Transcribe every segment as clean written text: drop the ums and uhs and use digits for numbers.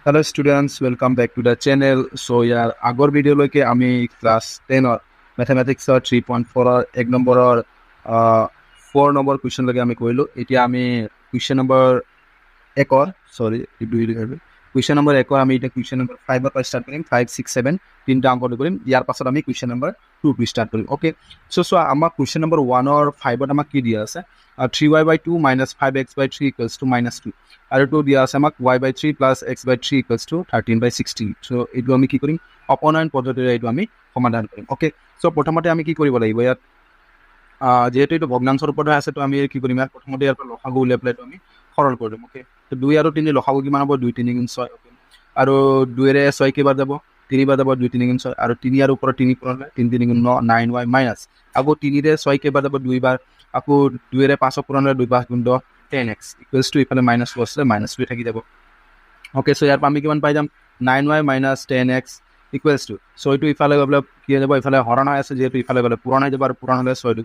Hello students, welcome back to the channel. So yaar agor video loike ami class 10 or mathematics 3.4 or 1 number or 4 number question lage ami koilo. Etia ami question number ekor sorry question number ekor ami eta question number 5 or start korim 5 6 7 তিনটা অঙ্ক কৰিম ইয়াৰ পাছত আমি question number 2 to start কৰিম okay so আমাৰ question number 1 or 5 ত আমাক কি দিয়া আছে 3y/2 minus 5x/3 equals to minus 2 আৰু to দিয়া আছে আমাক y/3 plus x/3 equals to 13/16 so এইটো আমি কি কৰিম অপনয়ন পদ্ধতিৰে এইটো আমি সমাধান কৰিম okay so প্ৰথমতে আমি কি কৰিব লাগিব ইয়াত যেহেতু এইটো ভগ্নাংশৰ ওপৰত আছে তো আমি কি কৰিম ইয়াত প্ৰথমতে ইয়াৰ পৰা লসাগু উলিয়াই পেলাই আমি সৰল কৰিম okay তো 2 আৰু 3 লসাগু কিমান হ'ব 2 3 গুণ 6 okay আৰু 2 ৰে 6 কেইবাৰ যাব 3 বাৰ যাব 2 3 গুণ 6 আৰু 3 আৰু ওপৰত 3 পূৰণ হয় 3 3 গুণ 9 9y মাইনাস আকৌ 3 ৰে 6 কেইবাৰ যাব 2 বাৰ আকৌ 2 ৰে 5 পূৰণ হয় 2 5 গুণ 10 10x equals to ইফালে minus 2 আছে minus 2 থাকি যাব okay so ইয়াৰ পৰা আমি কিমান পাই যাম 9y minus 10x equals to so এইটো ইফালে গলে কি হৈ যাব ইফালে হৰণ হৈ আছে যেহেতু ইফালে গলে পূৰণ হৈ যাব আৰু পূৰণ হলে 6 2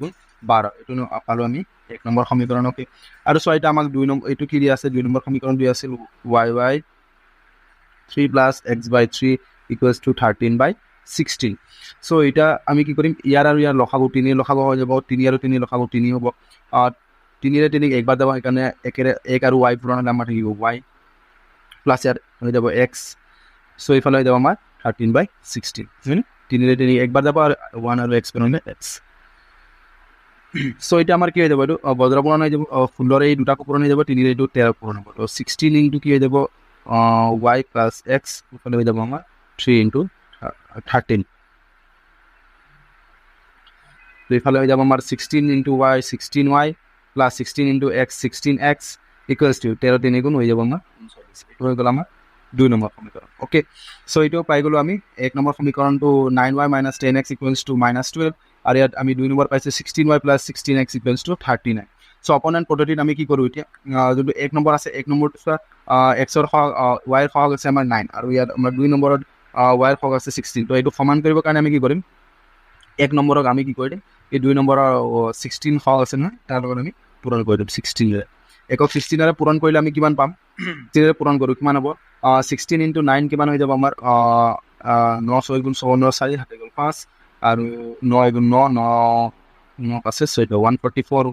12 এইটো পালো আমি 1 নম্বৰ সমীকৰণ okay আৰু 6টা আমাক 2 নম্বৰ এইটো কি দিয়া আছে 2 নম্বৰ সমীকৰণ দিয়া আছিল y/3 plus x/3 equals to 13/16 so এটা আমি কি কৰিম ইয়াৰ আৰু ইয়াৰ লসাগু 3 লসাগু হৈ যাব 3 আৰু 3 লসাগু 3 হ'ব 3 ৰে 3 একবাৰ যাব এখানে 1 আৰু y পূৰণ হলে আমাৰ থাকিব y প্লাস ইয়াৰ হৈ যাব x so ইফালে হৈ যাব আমাৰ 13/16 হয়নে 3 ৰে 3 একবাৰ যাব আৰু 1 আৰু x পূৰণ হলে x so এটা আমাৰ কি হৈ যাব এইটো বজ্ৰ পূৰণ হৈ যাব 16 ৰে এই দুটা পূৰণ হৈ যাব 3 ৰে এইটো 13 পূৰণ হ'ব তো 16 ইনটু কি হৈ যাব y plus x ইফালে হৈ যাব আমাৰ 3 into 13 তো ইফালে হৈ যাব আমাৰ 16 into y 16y plus 16 into x 16x equals to 13 3 গুণ হৈ যাব আমাৰ 49 এইটো হৈ গ'ল আমাৰ 2 নম্বৰ সমীকৰণ ওকে সো এইটো পাই গলো আমি 1 number সমীকৰণটো 9y minus 10x equals to minus 12 আৰু ইয়াত আমি 2 নম্বৰ পাইছে 16y plus 16x equals to 39 so অপনয়ন পদ্ধতিত আমি কি কৰো এতিয়া যদি 1 নম্বৰ আছে 1 নম্বৰটো x ৰ y ৰ সহগ আছে আমাৰ 9 আৰু ইয়াত আমাৰ 2 নম্বৰত y ৰ সহগ আছে 16 তো এইটো সমান কৰিব কাৰণে আমি কি কৰিম 1 নম্বৰক আমি কি কৰি দিম এই 2 নম্বৰৰ 16 সহগ আছে না তাৰ লগত আমি পূৰণ কৰি দিম 16 ৰে একক 16 ৰে পূৰণ কৰিলে আমি কিমান পাম 16 ৰে পূৰণ কৰো কিমান হ'ব 16 into 9 কিমান হৈ যাব আমাৰ 9 6 গুণ 6 9 4 হাতে গ'ল 5 আৰু 9 গুণ 9 9 9 আছে 144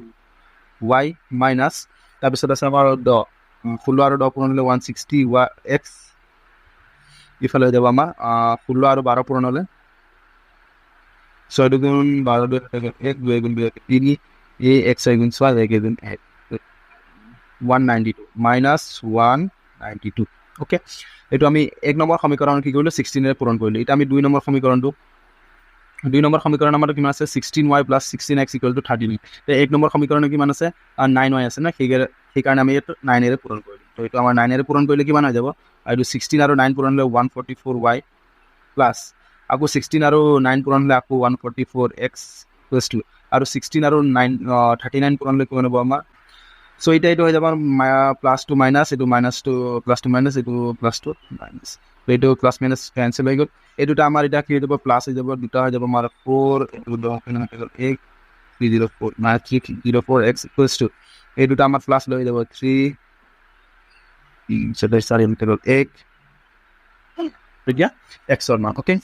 y minus তাৰপিছত আছে আমাৰ 16 আৰু 10 পূৰণ হলে 160 x ইফালে হৈ যাব আমাৰ 16 আৰু 12 পূৰণ হলে 6 গুণ 12 2 হাতে গ'ল 1 2 গুণ 2 3 a x 6 গুণ 6 1 গুণ 192 minus 192 okay এটো আমি 1 নম্বৰ সমীকৰণ কি কৰিলো 16 ৰে পূৰণ কৰিলো এটা আমি 2 নম্বৰ সমীকৰণটো 2 নম্বৰ সমীকৰণ আমাৰ কিমান আছে 16y plus 16x equal to 39 তে 1 নম্বৰ সমীকৰণ কিমান আছে 9y আছে না সেই কাৰণে আমি এটো 9 ৰে পূৰণ কৰিলো তো এটো আমাৰ 9 ৰে পূৰণ কৰিলে কিমান হৈ যাব আৰু 16 আৰু 9 পূৰণ হলে 144y plus আকৌ 16 আৰু 9 পূৰণ হলে আকৌ 144x plus 2 আৰু 16 আৰু 9 39 পূৰণ হলে কিমান হ'ব আমাৰ so এটা হৈ যাব প্লাস টু মাইনাস এটো minus two plus two minus এটো প্লাস টু মাইনাস এটো প্লাস মাইনাস ক্যান্সেল হৈ গ'ল এই দুটা আমাৰ এটা কি হৈ যাব প্লাস হৈ যাব দুটা হৈ যাব আমাৰ 4 এটো 10 হৈ গ'ল 1 304 মানে 304x equals to এই দুটা আমাৰ প্লাস লৈ যাব 3 27 সাৰি হৈ গ'ল 1 এতিয়া x ৰ মান ওকে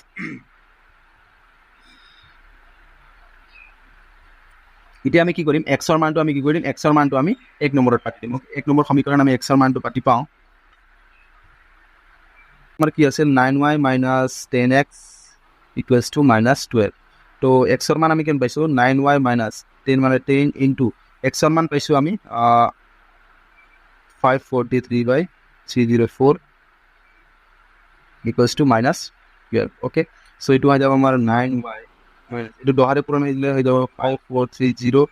এতিয়া আমি কি কৰিম x ৰ মানটো আমি কি কৰিম x ৰ মানটো আমি 1 নম্বৰত পাতি দিম 1 নম্বৰ সমীকৰণ আমি x ৰ মানটো পাতি পাও আমাৰ কি আছিল 9y minus 10x equals to minus 12 তো x ৰ মান আমি কেন পাইছো 9y minus 10 মানে 10 into x ৰ মান পাইছো আমি 543/304 equals to minus 12 okay so ইটো হৈ যাব আমাৰ 9y এটো দহাৰে পূৰণ হৈ দিলে হৈ যাব 5430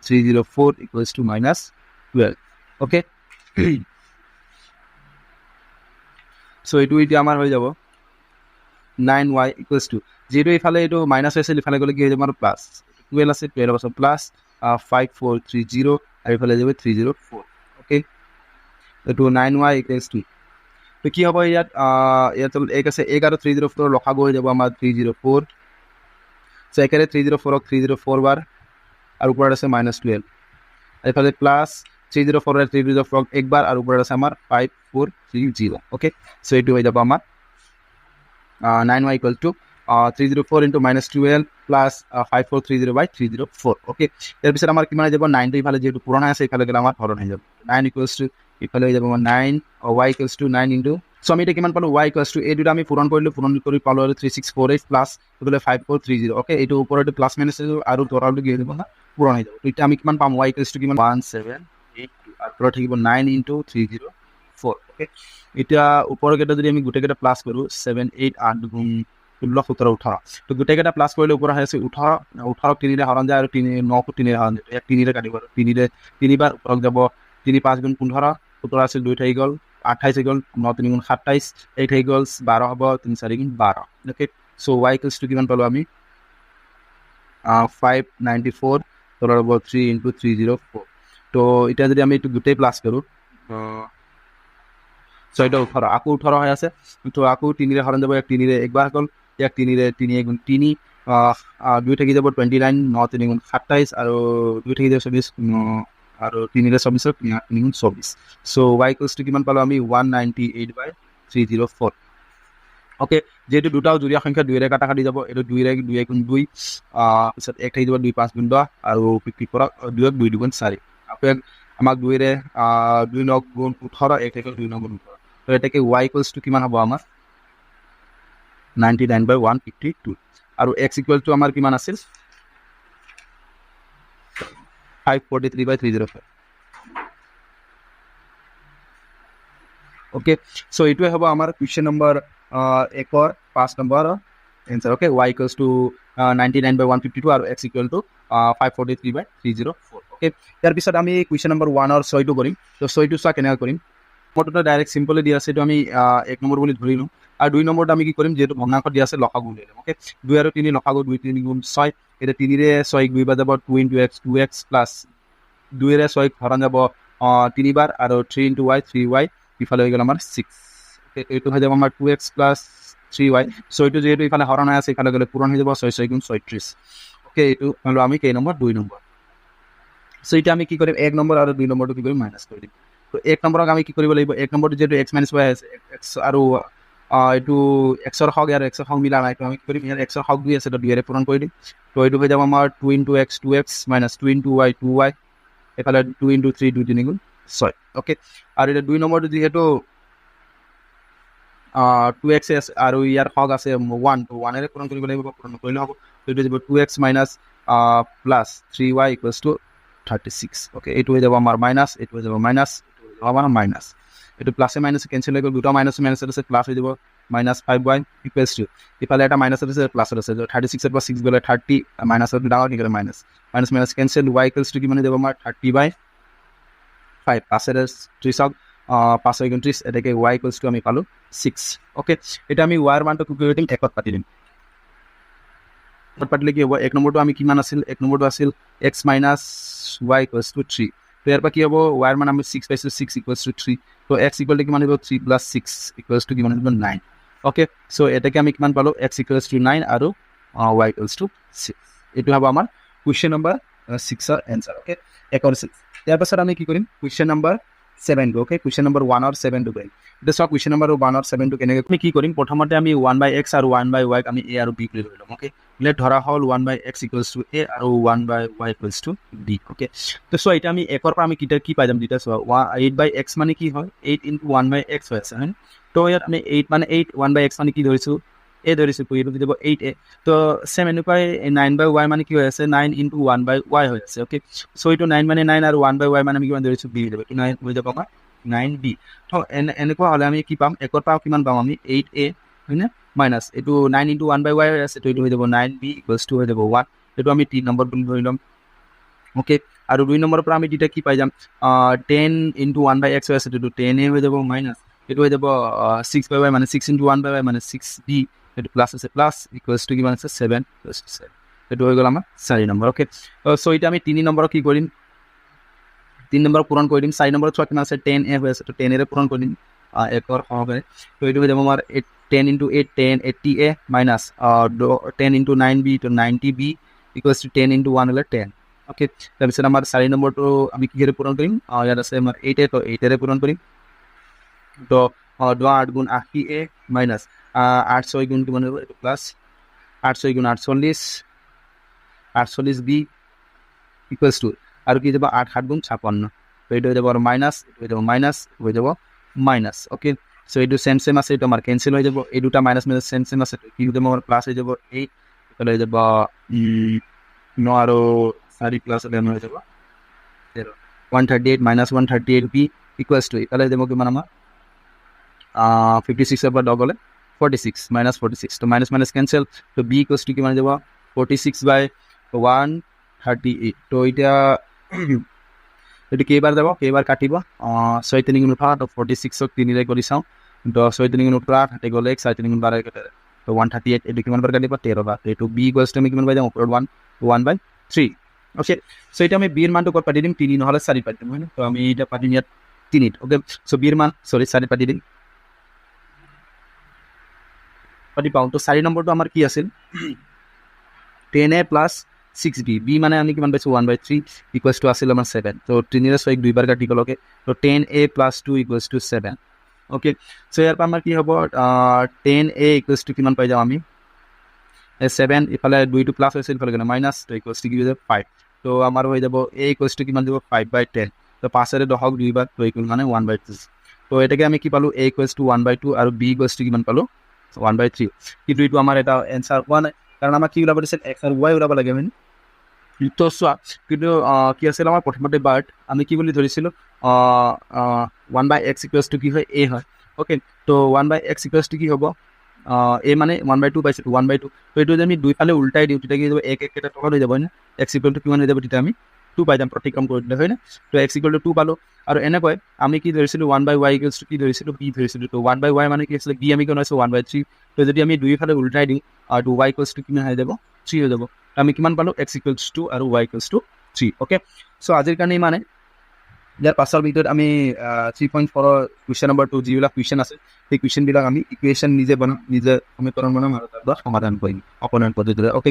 304 equals to minus 12 okay so এটো ইতি আমাৰ হৈ যাব 9y equals to যেটো ইফালে এটো মাইনাস আছে ইফালে গলে কি হৈ যাব আমাৰ প্লাস 12 আছে 12 আছে প্লাস 5430 আৰু ইফালে যাব 304 okay এটো 9y equals to তো কি হ'ব ইয়াত ইয়াত এক আছে 1 আৰু 304 লসাগু হৈ যাব আমাৰ 304 so একেৰে 304 ক 304 বাৰ আৰু উপৰত আছে -12 এফালে প্লাস 304 এর 304 একবার আর উপরে আছে আমার 5430 ওকে সো এটু হয়ে যাবে আমার 9y equal to 304 into minus 12 plus 5430 by 304 okay এর পিছনে আমার কি মানে যাব 9 টা ইফালে যেহেতু পুরনো আছে এখানে গেলে আমার হরণ হয়ে যাবে 9 equals to ইফালে হয়ে যাবে আমার 9 y equals to 9 into so আমি এটা কিমান পালো y equals to এই দুটো আমি পূরণ করি পালো 3648 প্লাস তাহলে 5430 ওকে এটা উপরে একটু প্লাস মাইনাস আর টোটাল গিয়ে দেব না পূরণ হয়ে যাবে এটা আমি কিমান পাম y equals to কিমান 1782 আর পুরো ঠিক 9 into 304 ওকে এটা উপরে কেটা যদি আমি গোটে কেটা প্লাস কৰো 7 8 8 গুণ 16 17 18 তো গোটে কেটা প্লাস কৰিলে উপৰে আছে 18 18 3 ৰে হৰণ যায় আৰু 3 9 3 ৰে হৰণ যায় এক 3 ৰে কাটিব 3 ৰে 3 বাৰ উপৰক যাব 3 5 গুণ 15 17 আছে 2 থাকি গল 28 হৈ গল 9 3 গুণ 27 8 হৈ গল 12 হ'ব 3 4 গুণ 12 okay so y equals to কিমান পালো আমি 594 তলৰ হ'ব 3 into 304 তো এটা যদি আমি একটু গোটেই প্লাস কৰো সো এটা 18 আকো 18 হৈ আছে তো আকো 3 ৰে হৰণ যাব এক 3 ৰে একবাৰ গল এক 3 ৰে 3 গুণ 3 2 থাকি যাব 29 9 3 গুণ 27 আৰু 2 থাকি যাব 24 আৰু 3 ৰে 24 3 গুণ 24 সো y equals to কিমান পালো আমি 198 by 304 ওকে যেহেতু দুটাও জুৰিয়া সংখ্যা 2 ৰে কাটা কাটি যাব এটো 2 ৰে 2 গুণ 2 পিছত 1 থাকি যাব 2 5 গুণ 10 আৰু 50 পৰা 2 2 গুণ 4 আপে আমাক 2 ৰে 2 9 গুণ 18 1 থাকি 2 9 গুণ 18 তো এটাকে y equals to কিমান হ'ব আমাৰ 99 by 152 আৰু x equal to আমাৰ কিমান আছিল 543 by 305 ওকে সো এটুৱে হ'ব আমাৰ question number 1 or 5 number answer okay y equals to 99 by 152 আৰু x equal to 543 by 304 okay ইয়াৰ পিছত আমি কোৱেশ্চন নম্বৰ 1 or 6 টো কৰিম তো 6 টো চোৱা কেনেকৈ কৰিম মটোটা ডাইৰেক্ট সিম্পলি দিয়া আছে তো আমি 1 নম্বৰ বুলি ধৰিলো আৰু 2 নম্বৰটো আমি কি কৰিম যেহেতু ভগ্নাংশ দিয়া আছে লসাগু লৈ লম ওকে 2 আৰু 3 লসাগু 2 3 গুণ 6 এটা 3 ৰে 6 2 বাৰ যাব 2 into x 2x প্লাস 2 ৰে 6 হৰণ যাব 3 বাৰ আৰু 3 into y 3y ইফালে হৈ গল আমাৰ 6 ওকে এটো হৈ যাব আমাৰ 2x প্লাস 3y সো এটো যেহেতু ইফালে হৰণ আছে ইফালে গলে পূৰণ হৈ যাব 6 6 গুণ 36 ওকে এটো হলো আমি কে নম্বৰ 2 নম্বৰ সো এটা আমি কি কৰিম 1 নম্বৰ আৰু 2 নম্বৰটো কি কৰিম মাইনাস কৰি দিম তো 1 নম্বৰক আমি কি কৰিব লাগিব 1 নম্বৰটো যেহেতু x - y আছে x আৰু এটো x ৰ হগ আৰু x ৰ হগ মিলা নাই তো আমি কি কৰিম ইয়াৰ x ৰ হগ 2 আছে তো 2 ৰে পূৰণ কৰি দিম তো এটো হৈ যাব আমাৰ 2 into x 2x minus 2 into y 2y এফালে 2 into 3 2 3 গুণ 6 ওকে আৰু এটা 2 নম্বৰটো যেহেতু 2x আৰু ইয়াৰ হগ আছে 1 তো 1 ৰে পূৰণ কৰিব লাগিব পূৰণ কৰিলে হ'ব তো এটো যাব 2x minus plus 3y equals to 36 okay এটো হৈ যাব আমাৰ মাইনাস এটো হৈ যাব মাইনাস আমার মাইনাস এটো প্লাসে মাইনাসে ক্যান্সেল হৈ গল দুটা মাইনাস মাইনাস আছে প্লাস হৈ যাব -5y ইকুয়ালস টু ইফালে এটা মাইনাস আছে প্লাস আছে 36 এর পর 6 গলে 30 মাইনাস এর ডাঙৰ কি কৰে minus minus minus cancel y equals to কি মানে যাব আমাৰ 30/5 পাসের 30 5 29 এটাকে y ইকুয়ালস টু আমি পালো 6 ওকে এটা আমি y এর মানটো কি কৰি দিম একত পাতি দিম পাতিলে কি হ'ব 1 নম্বৰটো আমি কিমান আছিল 1 নম্বৰটো আছিল x - y equals to 3 তো ইয়াৰ পৰা কি হ'ব y এর মান আমি 6 পাইছো 6 equals to 3 তো x equal to কিমান হ'ব 3 plus 6 equals to কিমান হ'ব 9 ওকে সো এটাকে আমি কিমান পালো x equals to 9 আৰু y equals to 6 এটো হ'ব আমাৰ কোৱেশ্চন নম্বৰ 6 এৰ आंसर ওকে এখন 6 ইয়াৰ পাছত আমি কি কৰিম question number 7 okay question number 1 or 7 টো কৰিম এটা সব কোৱেশ্চন নম্বৰ 1 or 7 টো কেনেকৈ আমি কি কৰিম প্ৰথমতে আমি 1/x আৰু 1/y আমি a আৰু b কৰি লম ওকে let ধৰা হল 1/x equals to a আৰু 1/y equals to b okay তো সো এটা আমি একৰ পৰা আমি কি পাই যাম দিটা সো 8/x মানে কি হয় 8 into 1/x হৈ আছে হয়নে তো ইয়াত আমি 8 মানে 8 1/x মানে কি ধৰিছো a ধৰিছো তো এইটো দিব 8a তো সেম এনেকৈ 9/y মানে কি হৈ আছে 9 into 1/y হৈ আছে ওকে সো এইটো 9 মানে 9 আৰু 1/y মানে আমি কিমান ধৰিছো b দিব কি 9 হৈ যাব আমাৰ 9b তো এনেকুৱা হলে আমি কি পাম একৰ পৰা কিমান পাম আমি 8a হয়নে মাইনাস এটো 9 into 1/y আছে তো এটো হৈ যাব 9b equals to হৈ যাব 1 এটো আমি 3 নম্বৰ বুলি ধৰি লম ওকে আৰু 2 নম্বৰৰ পৰা আমি দিটা কি পাই যাম 10 into 1/x আছে তো 10a হৈ যাব মাইনাস এটো হৈ যাব 6/y মানে 6 into 1/y মানে 6b এটো প্লাস আছে প্লাস equals to কিমান আছে 7 plus 7 এটো হৈ গল আমাৰ 4 নম্বৰ ওকে সো এটা আমি 3 নম্বৰ কি কৰিম 3 নম্বৰ পূৰণ কৰি দিম 4 নম্বৰত কিমান আছে 10a হৈ আছে তো 10 এৰে পূৰণ কৰি দিম একৰ সহকাৰে তো এটো হৈ যাব আমাৰ 10 into 8 10 80a minus 10 into 9b to 90b equals to 10 into 1 হলে 10 ওকে তাৰপিছত আমাৰ 4 নম্বৰটো আমি কিহেৰে পূৰণ কৰিম ইয়াত আছে আমাৰ 8 তো 8 পূৰণ কৰিম তো 2 8 গুণ 80 মাইনাস 8 6 গুণ কিমান হ'ব এইটো প্লাস 8 6 গুণ 48 48 বি ইকুয়ালস টু আৰু কি যাব 8 7 গুণ 56 তো এইটো হৈ যাব আৰু মাইনাস এইটো হৈ যাব মাইনাস হৈ যাব মাইনাস ওকে সো এইটো সেম সেম আছে এইটো আমাৰ কেনসেল হৈ যাব এই দুটা মাইনাস মাইনাস সেম সেম আছে কি হৈ যাব আমাৰ প্লাস হৈ যাব 8 তাহলে হৈ যাব 9 আৰু 4 প্লাস হলে হৈ যাব 0 138 minus 138 b equals to তাহলে দেব কিমান আমাৰ 56 এর পর ডগ হলে 46 minus 46 তো minus minus cancel তো b equals to কিমান যাব 46 by 138 তো এটা এটা কেইবাৰ যাব কেইবাৰ কাটিব 6 3 গুণ 5 তো 46 ক 3 ৰে কৰি চাও তো 6 3 গুণ 5 হাতে গলে 6 3 গুণ 12 কাটে তো 138 এটা কিমান বাৰ কাটিব 13 বাৰ তো b equals to আমি কিমান পাই যাম ওপৰত 1 by 3 ওকে সো এটা আমি b এর মানটো কত পাতি দিম 3 নহলে 4 পাতি দিম হয় না তো আমি এটা পাতি নিয়াত 3 ওকে সো b এর মান সরি 4 পাতি দিম পাতি পাও তো 4 নম্বৰটো আমাৰ কি আছিল 10a plus 6b b মানে আমি কিমান পাইছো 1 by 3 equals to আছিল আমাৰ 7 তো 3 ৰে 6 দুইবাৰ কাটি গলকে তো 10a plus 2 equals to 7 okay so ইয়াৰ পৰা আমাৰ কি হ'ব 10a equals to কিমান পাই যাম আমি 7 ইফালে 2 টো প্লাস হৈছিল ইফালে মাইনাস তো ইকুয়ালস টু কি হৈ যাব 5 তো আমাৰ হৈ যাব a ইকুয়ালস টু কিমান দিব 5 by 10 তো 5 ৰে 10 দুইবাৰ তো ইকুয়াল মানে 1 by 2 তো এটাকে আমি কি পালো a ইকুয়ালস টু 1 by 2 আৰু b ইকুয়ালস টু কিমান পালো 1 by 3 কিন্তু এইটো আমাৰ এটা এনসাৰ হোৱা নাই কাৰণ আমাৰ কি ওলাব দিছিল x আৰু y ওলাব লাগে মানে তো সোৱা কিন্তু কি আছিল আমাৰ প্ৰথমতে বাৰ্ট আমি কি বুলি ধৰিছিল 1 by x ইকুয়ালস টু কি হয় a হয় ওকে তো 1 by x ইকুয়ালস টু কি হ'ব a মানে 1 by 2 পাইছে 1 by 2 তো এইটো যদি আমি দুই ফালে উল্টাই দিও তেতিয়া কি যাব 1 1 এটা টকা হৈ যাব না x ইকুয়াল টু কিমান হৈ যাব তেতিয়া আমি 2 পাই যাম প্ৰতিক্ৰম কৰি দিলে হয় না তো x ইকুয়াল টু 2 পালো আৰু এনেকৈ আমি কি ধৰিছিল 1 by y ইকুয়ালস টু কি ধৰিছিল b ধৰিছিল তো 1 by y মানে কি আছিল b আমি কোন আছে 1 by 3 তো যদি আমি দুই ফালে উল্টাই দিও আৰু y ইকুয়ালস টু কিমান হৈ যাব 3 হৈ যাব আমি কিমান পালো x ইকুয়ালস টু আৰু y equals to 3 okay so আজিৰ কাৰণে মানে ইয়াৰ পাছৰ ভিডিঅ'ত আমি 3.4 কুৱেশ্যন নম্বৰ 2 যিবিলাক কুৱেশ্যন আছে সেই কুৱেশ্যন বিলাক আমি ইকুৱেশ্যন নিজে বনাম নিজে সমীকৰণ বনাম আৰু তাৰ সমাধান কৰিম অপনয়ন পদ্ধতিৰে ওকে